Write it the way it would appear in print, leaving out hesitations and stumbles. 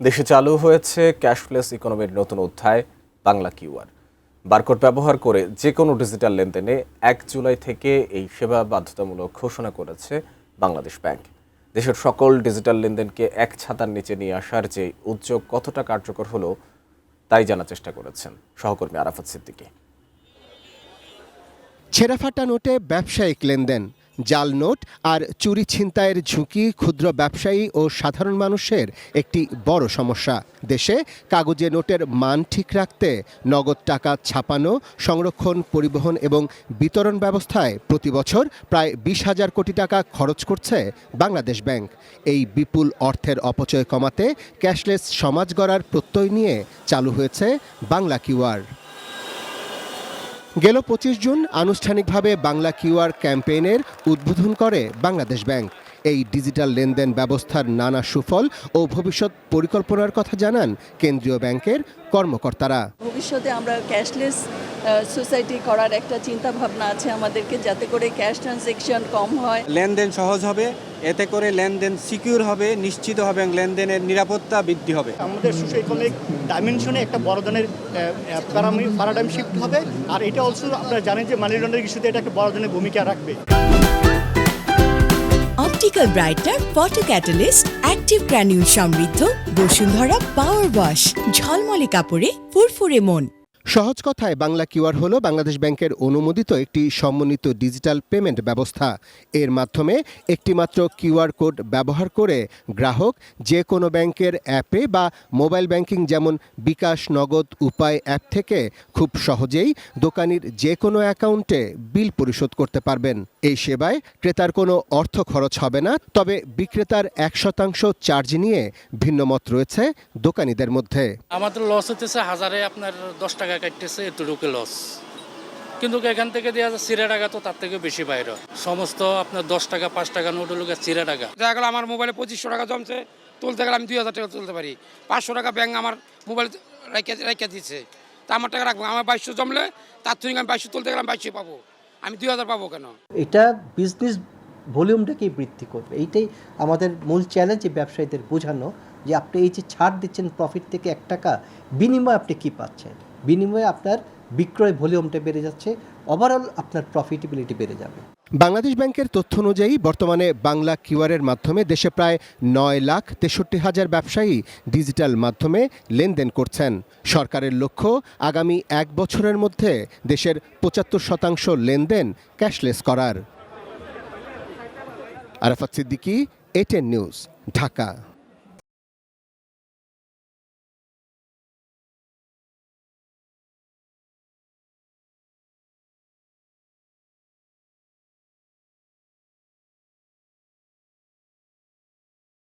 দেশে চালু হয়েছে ক্যাশলেস ইকোনমির নতুন অধ্যায় বাংলা কিউআর। বারকোড ব্যবহার করে যে কোনো ডিজিটাল লেনদেনে 1 জুলাই থেকে এই সেবা বাধ্যতামূলক ঘোষণা করেছে বাংলাদেশ ব্যাংক। দেশের সকল ডিজিটাল লেনদেনকে এক ছাতার নিচে নিয়ে আসার যে উদ্যোগ কতটা কার্যকর হলো তাই জানার চেষ্টা করেছেন সহকর্মী আরাফাত সিদ্দিকী। ছেঁড়াফাটা নোটে ব্যবসায়িক লেনদেন, জাল নোট আর চুরি ছিনতাইয়ের ঝুঁকি ক্ষুদ্র ব্যবসায়ী ও সাধারণ মানুষের একটি বড় সমস্যা। দেশে কাগজে নোটের মান ঠিক রাখতে নগদ টাকা ছাপানো, সংরক্ষণ, পরিবহন এবং বিতরণ ব্যবস্থায় প্রতি বছর প্রায় 20,000 কোটি টাকা খরচ করছে বাংলাদেশ ব্যাংক। এই বিপুল অর্থের অপচয় কমাতে ক্যাশলেস সমাজ গড়ার প্রত্যয় নিয়ে চালু হয়েছে বাংলা কিউআর। গেল 25 জুন আনুষ্ঠানিকভাবে বাংলা কিউআর ক্যাম্পেইনের উদ্বোধন করে বাংলাদেশ ব্যাংক। এই ডিজিটাল লেনদেন ব্যবস্থার নানা সুফল ও ভবিষ্যৎ পরিকল্পনার কথা জানান কেন্দ্রীয় ব্যাংকের কর্মকর্তারা। ভবিষ্যতে আমরা ক্যাশলেস সোসাইটি করার একটা চিন্তা ভাবনা আছে আমাদেরকে, যাতে করে ক্যাশ ট্রানজ্যাকশন কম হয়, লেনদেন সহজ হবে, এতে করে লেনদেন সিকিউর হবে, নিশ্চিত হবে এবং লেনদেনের নিরাপত্তা বৃদ্ধি হবে। আমাদের সোশ্যাল ইকোনমিক ডাইমেনশনে একটা বড় ধরনের প্যারাডাইম শিফট হবে। আর এটা অলসো আপনারা জানেন যে মানি লন্ডারিং ইস্যুতে এটা একটা বড় ধরনের ভূমিকা রাখবে। Optical brighter, photo catalyst, active granule সমৃদ্ধ বসুন্ধরা পাওয়ার ওয়াশ, ঝলমলে কাপড়ে ফুরফুরে মন। সহজ কথায় বাংলা কিউআর হলো বাংলাদেশ ব্যাংকের অনুমোদিত একটি সমন্বিত ডিজিটাল পেমেন্ট ব্যবস্থা। এর মাধ্যমে একটিমাত্র কিউআর কোড ব্যবহার করে গ্রাহক যে কোনো ব্যাংকের অ্যাপে বা মোবাইল ব্যাংকিং যেমন বিকাশ, নগদ, উপায় অ্যাপ থেকে খুব সহজেই দোকানির যে কোনো অ্যাকাউন্টে বিল পরিশোধ করতে পারবেন। এই সেবায় ক্রেতার কোনো অর্থ খরচ হবে না, তবে বিক্রেতার 1% চার্জ নিয়ে ভিন্নমত রয়েছে দোকানিদের মধ্যে। আমাদের লস হতেছে হাজারে আপনার 10 টাকা কাটতেছে, এতটুকু লস। কিন্তু এখান থেকে দেওয়া যায় 4 টাকা, তো তার থেকে বেশি বাইরে সমস্ত আপনার 10 টাকা 5 টাকা নোট হলো 4 টাকা। দেখা গেল আমার মোবাইলে 2500 টাকা জমছে, তুলতে গেলে আমি 2000 টাকা তুলতে পারি। 500 টাকা ব্যাংক আমার মোবাইল রেখে দিচ্ছে, তা আমার টাকা রাখবো। আমার 2200 জমলে তার থেকে আমি 2200 তুলতে গেলে 2200 পাবো, আমি 2000 পাবো কেন? এটা বিজনেস ভলিউমটাকেই বৃদ্ধি করবে। এইটাই আমাদের মূল চ্যালেঞ্জ, ব্যবসায়ীদের বোঝানো যে আপনি এই যে ছাড় দিচ্ছেন প্রফিট থেকে 1 টাকা, বিনিময়ে আপনি কী পাচ্ছেন। বিনিময়ে আপনার বিক্রয় ভলিউমটা বেড়ে যাচ্ছে, ওভারঅল আপনার প্রফিটেবিলিটি বেড়ে যাবে। বাংলাদেশ ব্যাংকের তথ্য অনুযায়ী বর্তমানে বাংলা কিউআরের মাধ্যমে দেশে প্রায় 9,63,000 ব্যবসায়ী ডিজিটাল মাধ্যমে লেনদেন করছেন। সরকারের লক্ষ্য আগামী 1 বছরের মধ্যে দেশের 75% লেনদেন ক্যাশলেস করার। Arafat Siddiqui, ATN news, Dhaka.